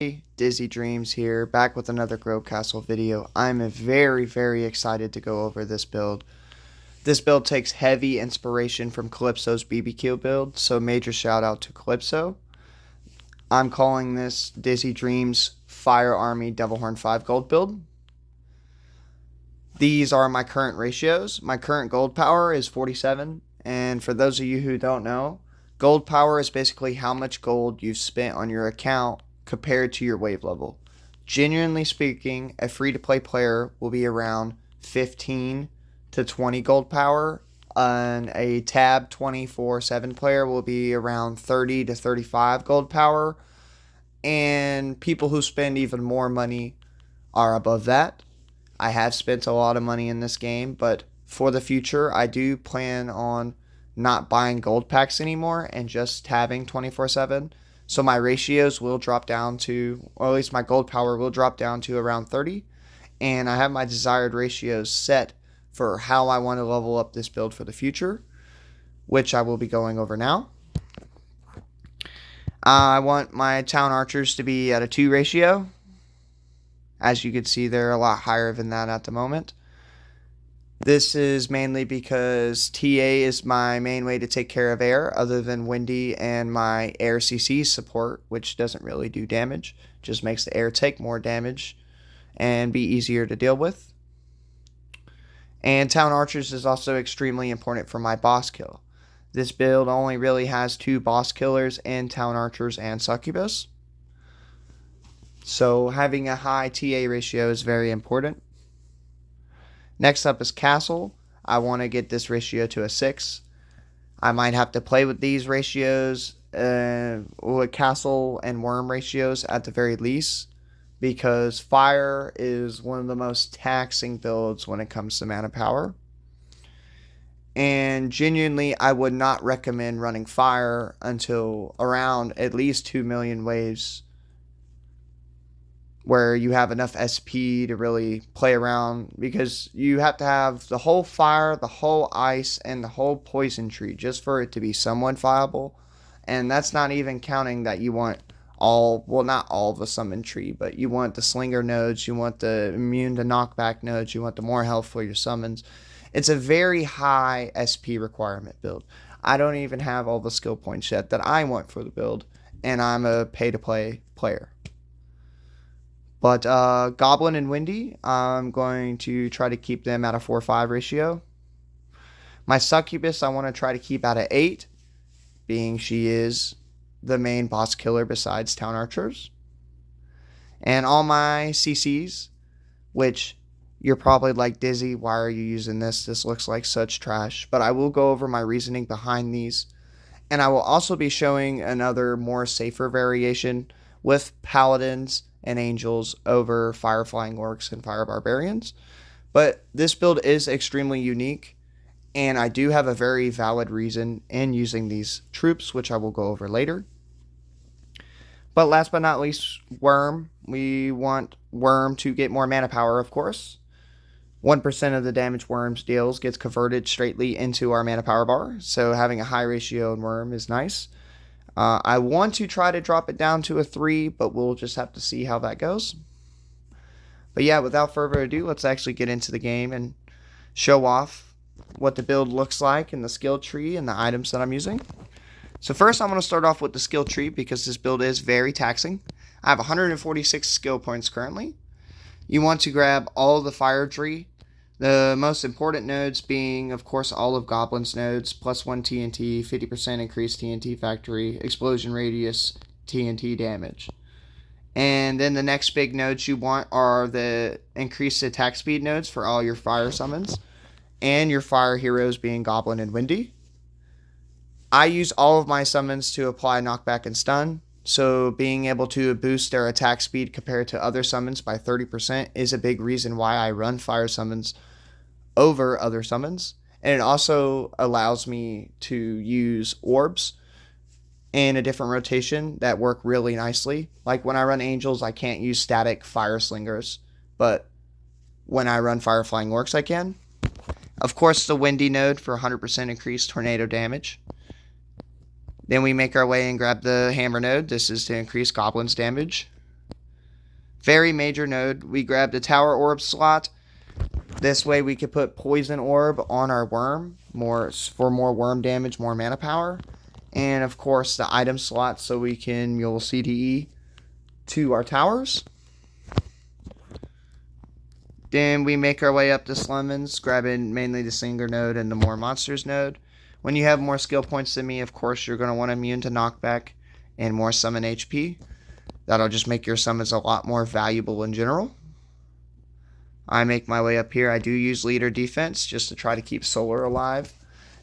everybody, DizzyDreamz here, back with another Grow Castle video. I'm very excited to go over this build. This build takes heavy inspiration from Calypso's BBQ build, so major shout out to Calypso. I'm calling this DizzyDreamz Fire Army Devilhorn 5 gold build. These are my current ratios. My current gold power is 47, and for those of you who don't know, gold power is basically how much gold you've spent on your account compared to your wave level. Genuinely speaking, a free-to-play player will be around 15 to 20 gold power, and a tab 24/7 player will be around 30 to 35 gold power, and people who spend even more money are above that. I have spent a lot of money in this game, but for the future, I do plan on not buying gold packs anymore and just having 24/7. So my ratios will drop down to, or at least my gold power will drop down to around 30. And I have my desired ratios set for how I want to level up this build for the future, which I will be going over now. I want my town archers to be at a 2 ratio. As you can see, they're a lot higher than that at the moment. This is mainly because TA is my main way to take care of air, other than Windy and my air CC support, which doesn't really do damage. Just makes the air take more damage and be easier to deal with. And Town Archers is also extremely important for my boss kill. This build only really has 2 boss killers in Town Archers and Succubus. So having a high TA ratio is very important. Next up is Castle. I want to get this ratio to a 6. I might have to play with these ratios, with Castle and Worm ratios at the very least, because Fire is one of the most taxing builds when it comes to mana power. And genuinely, I would not recommend running Fire until around at least 2 million waves, where you have enough SP to really play around, because you have to have the whole fire, the whole ice, and the whole poison tree just for it to be somewhat viable. And that's not even counting that you want all, well, not all the summon tree, but you want the slinger nodes, you want the immune to knockback nodes, you want the more health for your summons. It's a very high SP requirement build. I don't even have all the skill points yet that I want for the build, and I'm a pay-to-play player. But Goblin and Windy, I'm going to try to keep them at a 4-5 ratio. My Succubus, I want to try to keep at a 8, being she is the main boss killer besides Town Archers. And all my CCs, which you're probably like, Dizzy, why are you using this? This looks like such trash. But I will go over my reasoning behind these. And I will also be showing another more safer variation with Paladins and Angels over Fire Flying Orcs and Fire Barbarians. But this build is extremely unique, and I do have a very valid reason in using these troops, which I will go over later. But last but not least, Worm. We want Worm to get more mana power, of course. 1% of the damage Worms deals gets converted straightly into our mana power bar, so having a high ratio in Worm is nice. I want to try to drop it down to a 3, but we'll just have to see how that goes. But yeah, without further ado, let's actually get into the game and show off what the build looks like and the skill tree and the items that I'm using. So first, I'm going to start off with the skill tree, because this build is very taxing. I have 146 skill points currently. You want to grab all of the fire tree. The most important nodes being, of course, all of Goblin's nodes, +1 TNT, 50% increased TNT factory, explosion radius, TNT damage. And then the next big nodes you want are the increased attack speed nodes for all your fire summons, and your fire heroes being Goblin and Windy. I use all of my summons to apply knockback and stun, so being able to boost their attack speed compared to other summons by 30% is a big reason why I run fire summons over other summons. And it also allows me to use orbs in a different rotation that work really nicely. Like when I run Angels, I can't use static fire slingers, but when I run Fire Flying Orcs, I can. Of course, the Windy node for 100% increased tornado damage. Then we make our way and grab the Hammer node. This is to increase Goblin's damage. Very major node. We grabbed a tower orb slot. This way we could put poison orb on our worm for more worm damage, more mana power. And of course the item slot so we can mule CDE to our towers. Then we make our way up to Summons, grabbing mainly the Slinger node and the more monsters node. When you have more skill points than me, of course, you're going to want immune to knockback and more summon HP. That'll just make your summons a lot more valuable in general. I make my way up here. I do use leader defense just to try to keep Solar alive.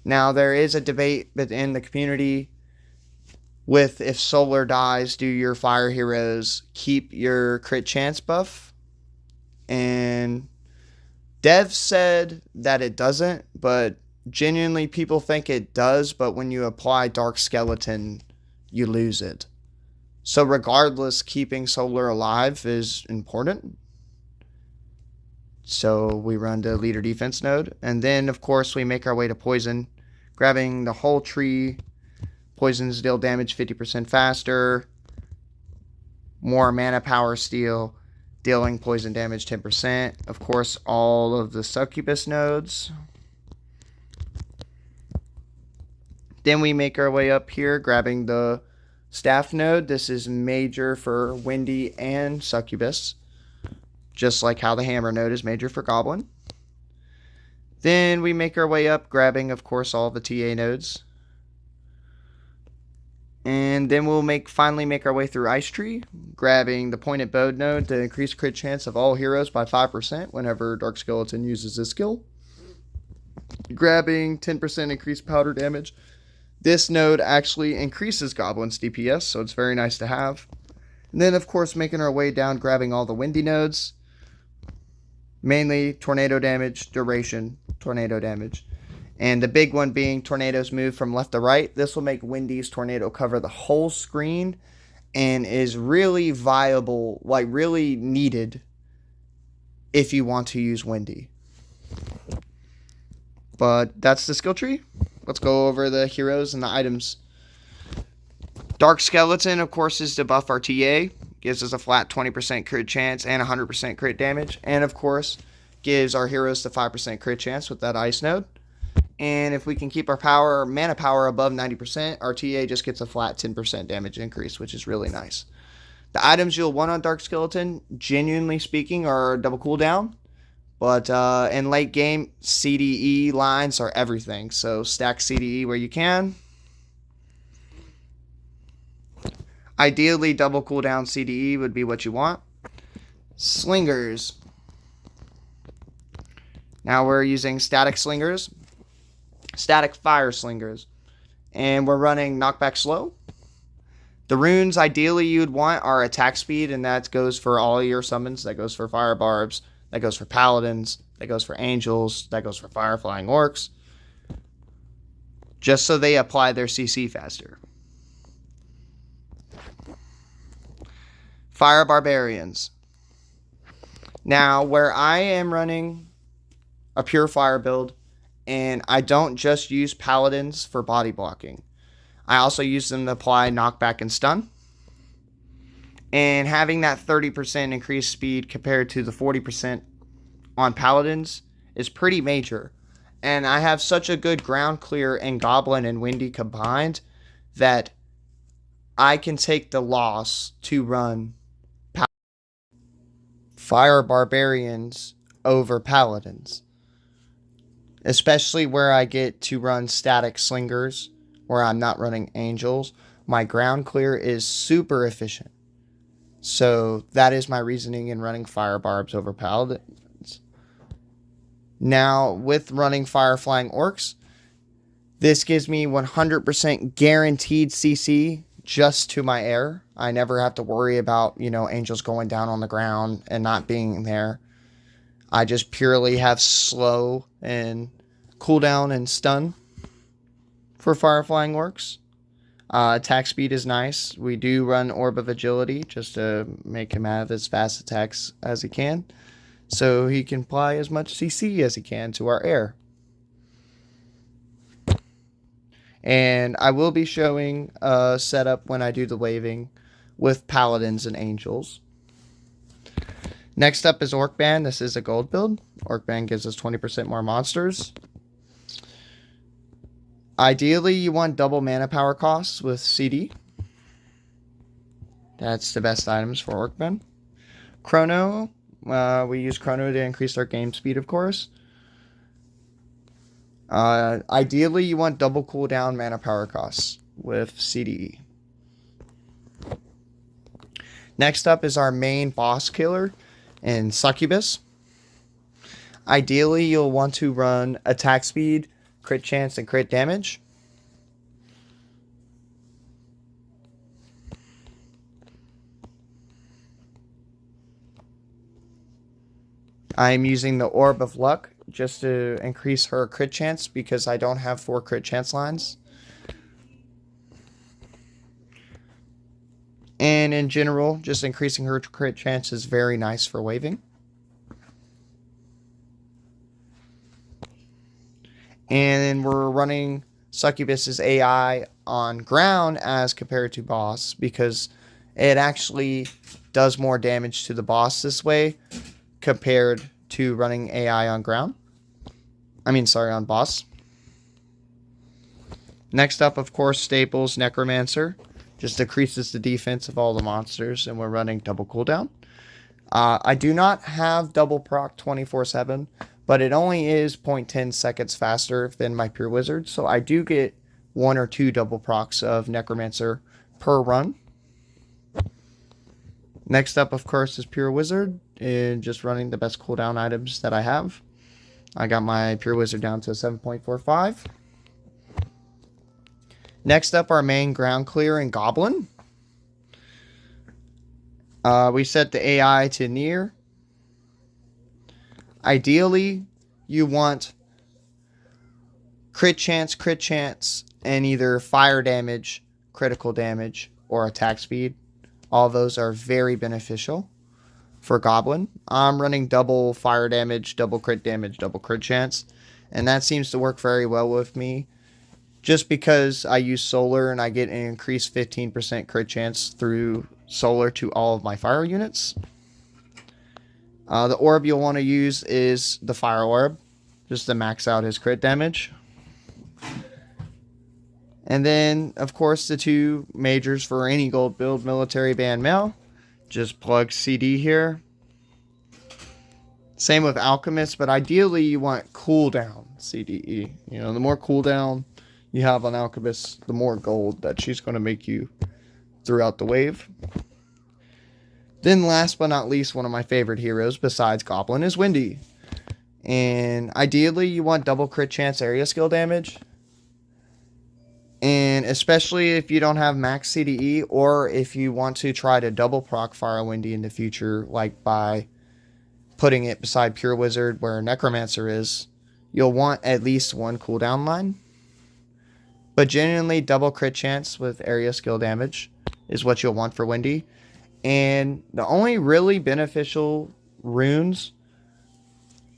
Now, there is a debate within the community with if Solar dies, do your fire heroes keep your crit chance buff? And Dev said that it doesn't, but genuinely people think it does, but when you apply Dark Skeleton, you lose it. So regardless, keeping Solar alive is important. So we run to leader defense node, and then of course we make our way to poison, grabbing the whole tree. Poisons deal damage 50% faster, more mana power steal, dealing poison damage 10%. Of course, all of the succubus nodes. Then we make our way up here, grabbing the staff node. This is major for Windy and succubus, just like how the hammer node is major for goblin. Then we make our way up, grabbing, of course, all the TA nodes. And then we'll finally make our way through Ice Tree, grabbing the Pointed Bow node to increase crit chance of all heroes by 5% whenever Dark Skeleton uses his skill. Grabbing 10% increased powder damage. This node actually increases Goblin's DPS, so it's very nice to have. And then, of course, making our way down, grabbing all the Windy nodes. Mainly tornado damage, duration, tornado damage. And the big one being tornadoes move from left to right. This will make Windy's tornado cover the whole screen and is really viable, like really needed if you want to use Windy. But that's the skill tree. Let's go over the heroes and the items. Dark Skeleton, of course, is to buff our TA. Gives us a flat 20% crit chance and 100% crit damage. And, of course, gives our heroes the 5% crit chance with that ice node. And if we can keep our mana power above 90%, our TA just gets a flat 10% damage increase, which is really nice. The items you'll want on Dark Skeleton, genuinely speaking, are double cooldown. But in late game, CDE lines are everything. So stack CDE where you can. Ideally, double cooldown CDE would be what you want. Slingers. Now we're using static slingers. Static fire slingers. And we're running knockback slow. The runes ideally you'd want are attack speed, and that goes for all your summons. That goes for fire barbs. That goes for paladins. That goes for angels. That goes for fire flying orcs. Just so they apply their CC faster. Fire barbarians. Now, where I am running a pure fire build, and I don't just use paladins for body blocking. I also use them to apply knockback and stun. And having that 30% increased speed compared to the 40% on paladins is pretty major. And I have such a good ground clear in Goblin and Windy combined that I can take the loss to run Fire Barbarians over Paladins. Especially where I get to run static slingers, where I'm not running angels. My ground clear is super efficient. So that is my reasoning in running fire barbs over paladins. Now, with running fire flying orcs, this gives me 100% guaranteed CC just to my air. I never have to worry about, angels going down on the ground and not being there. I just purely have slow and cooldown and stun for fire flying orcs. Attack speed is nice. We do run Orb of Agility just to make him have as fast attacks as he can, so he can apply as much CC as he can to our air. And I will be showing a setup when I do the waving with paladins and angels. Next up is Orc Band. This is a gold build. Orc Band gives us 20% more monsters. Ideally, you want double mana power costs with CD. That's the best items for Orc Band. Chrono. We use Chrono to increase our game speed, of course. Ideally, you want double cooldown mana power costs with CDE. Next up is our main boss killer in Succubus. Ideally, you'll want to run attack speed, crit chance, and crit damage. I'm using the Orb of Luck just to increase her crit chance because I don't have 4 crit chance lines. And in general, just increasing her crit chance is very nice for waving. And we're running Succubus's AI on ground as compared to boss because it actually does more damage to the boss this way compared to running AI on ground. On boss. Next up, of course, Staples Necromancer. Just decreases the defense of all the monsters, and we're running double cooldown. I do not have double proc 24/7, but it only is 0.10 seconds faster than my Pure Wizard, so I do get 1 or 2 double procs of Necromancer per run. Next up, of course, is Pure Wizard, and just running the best cooldown items that I have. I got my Pure Wizard down to 7.45. Next up, our main ground clear in Goblin. We set the AI to near. Ideally, you want crit chance, and either fire damage, critical damage, or attack speed. All those are very beneficial for Goblin. I'm running double fire damage, double crit chance, and that seems to work very well with me. Just because I use solar and I get an increased 15% crit chance through solar to all of my fire units. The orb you'll want to use is the fire orb, just to max out his crit damage. And then, of course, the 2 majors for any gold build, Military Band Mail. Just plug CD here. Same with Alchemist, but ideally you want cooldown CDE. The more cooldown you have on Alchemist, the more gold that she's going to make you throughout the wave. Then last but not least, one of my favorite heroes besides Goblin is Wendy. And ideally you want double crit chance area skill damage. And especially if you don't have max CDE, or if you want to try to double proc Fire Wendy in the future, like by putting it beside Pure Wizard where Necromancer is, you'll want at least 1 cooldown line. But genuinely, double crit chance with area skill damage is what you'll want for Wendy. And the only really beneficial runes,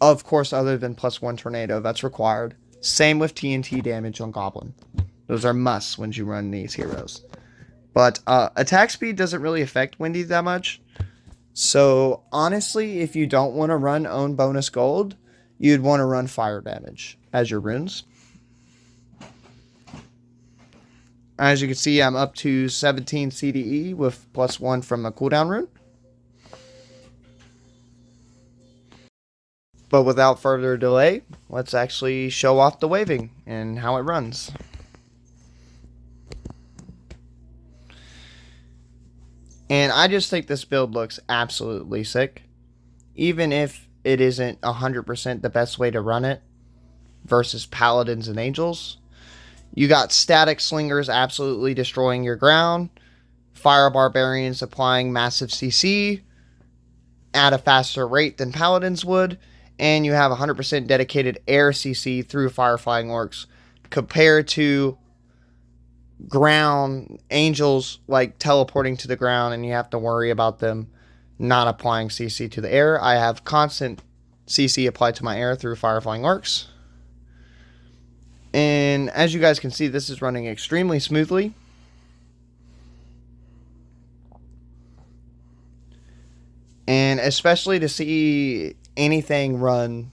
of course, other than +1 tornado, that's required. Same with TNT damage on Goblin. Those are musts when you run these heroes. But attack speed doesn't really affect Wendy that much. So honestly, if you don't want to run own bonus gold, you'd want to run fire damage as your runes. As you can see, I'm up to 17 CDE with +1 from a cooldown rune. But without further delay, let's actually show off the waving and how it runs. And I just think this build looks absolutely sick. Even if it isn't 100% the best way to run it versus Paladins and Angels. You got Static Slingers absolutely destroying your ground. Fire Barbarians applying massive CC at a faster rate than Paladins would. And you have 100% dedicated air CC through Fire Flying Orcs compared to ground Angels like teleporting to the ground and you have to worry about them not applying CC to the air. I have constant CC applied to my air through Fire Flying Orcs. And as you guys can see, this is running extremely smoothly. And And especially to see anything run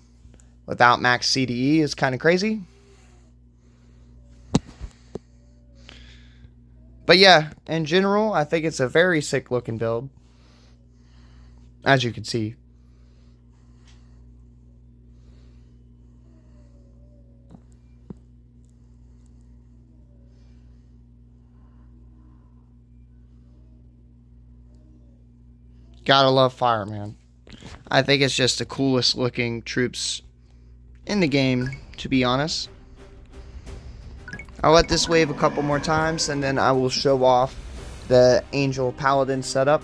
without max CDE is kind of crazy. But yeah, in general, I think it's a very sick looking build, as you can see. Gotta love fire, man. I think it's just the coolest looking troops in the game, to be honest. I'll let this wave a couple more times, and then I will show off the Angel Paladin setup.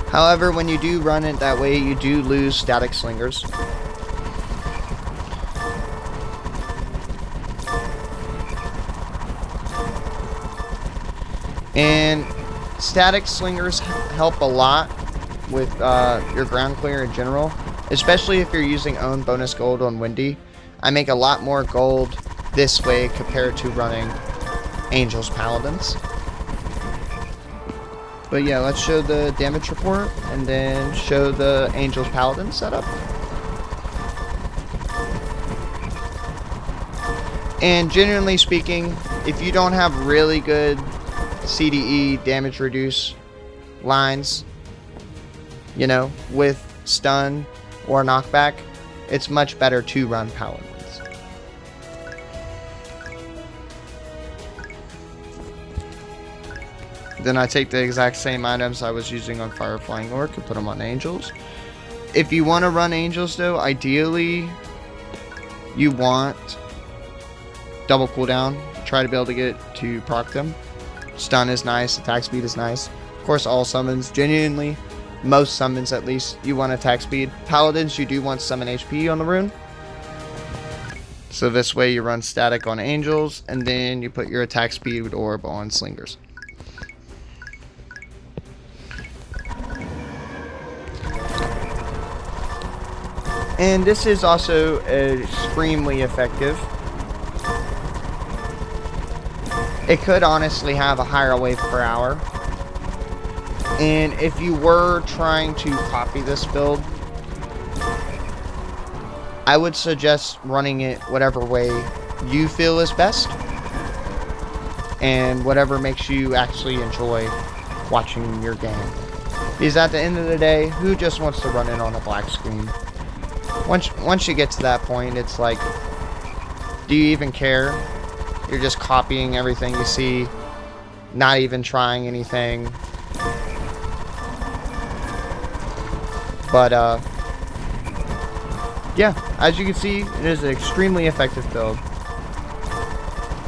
However, when you do run it that way, you do lose static slingers. And static slingers help a lot with your ground clear in general, especially if you're using own bonus gold on Windy. I make a lot more gold this way compared to running Angel's Paladins. But yeah, let's show the damage report and then show the Angel's Paladin setup. And generally speaking, if you don't have really good CDE damage reduce lines, you know, with stun or knockback, it's much better to run Paladins. Then I take the exact same items I was using on Fire Flying Orc and put them on Angels. If you want to run Angels though, ideally you want double cooldown. Try to be able to get to proc them. Stun is nice, attack speed is nice. Of course, all summons, genuinely, most summons at least, you want attack speed. Paladins, you do want summon HP on the rune. So this way you run static on Angels, and then you put your attack speed orb on Slingers. And this is also extremely effective. It could honestly have a higher wave per hour. And if you were trying to copy this build, I would suggest running it whatever way you feel is best. And whatever makes you actually enjoy watching your game. Because at the end of the day, who just wants to run it on a black screen? Once you get to that point, it's like, do you even care? You're just copying everything you see, not even trying anything. But, yeah, as you can see, it is an extremely effective build.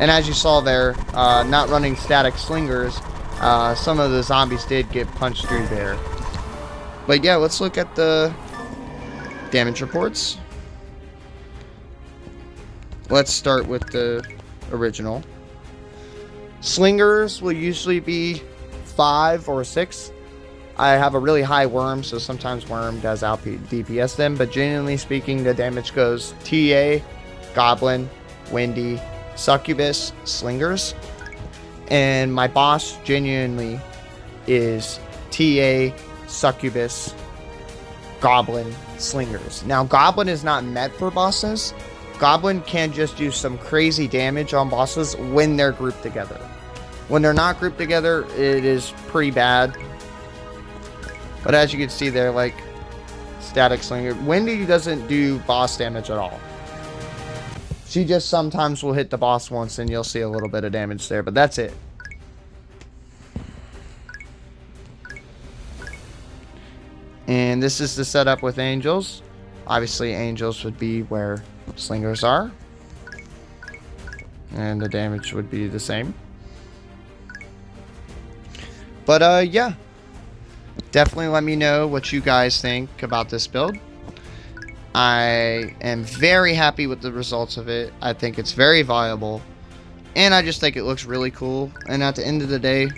And as you saw there, not running static slingers, some of the zombies did get punched through there. But yeah, let's look at the damage reports. Let's start with the original. Slingers will usually be 5 or 6. I have a really high worm, so sometimes worm does out DPS them, but genuinely speaking, the damage goes TA, Goblin, Windy, Succubus, Slingers. And my boss genuinely is TA, Succubus, Goblin, Slingers. Now, Goblin is not meant for bosses. Goblin can just do some crazy damage on bosses when they're grouped together. When they're not grouped together, it is pretty bad. But as you can see there, like, static slinger. Windy doesn't do boss damage at all. She just sometimes will hit the boss once and you'll see a little bit of damage there, but that's it. And this is the setup with Angels. Obviously, Angels would be where Slingers are. And the damage would be the same. But, yeah. Definitely let me know what you guys think about this build. I am very happy with the results of it. I think it's very viable. And I just think it looks really cool. And at the end of the day,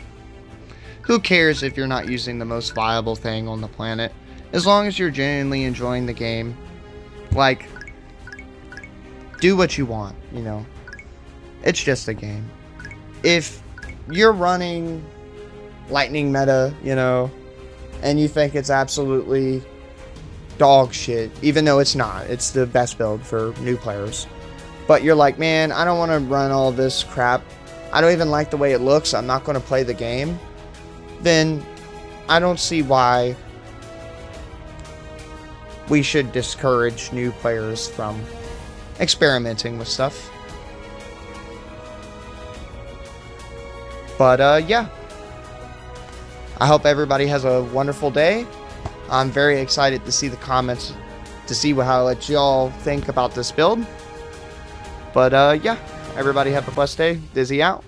who cares if you're not using the most viable thing on the planet? As long as you're genuinely enjoying the game. Like, do what you want, you know. It's just a game. If you're running lightning meta, you know, and you think it's absolutely dog shit, even though it's not. It's the best build for new players. But you're like, man, I don't want to run all this crap. I don't even like the way it looks. I'm not going to play the game. Then I don't see why we should discourage new players from experimenting with stuff. But yeah, I hope everybody has a wonderful day. I'm very excited to see the comments, to see what y'all think about this build. But yeah, everybody have a blessed day. Dizzy out.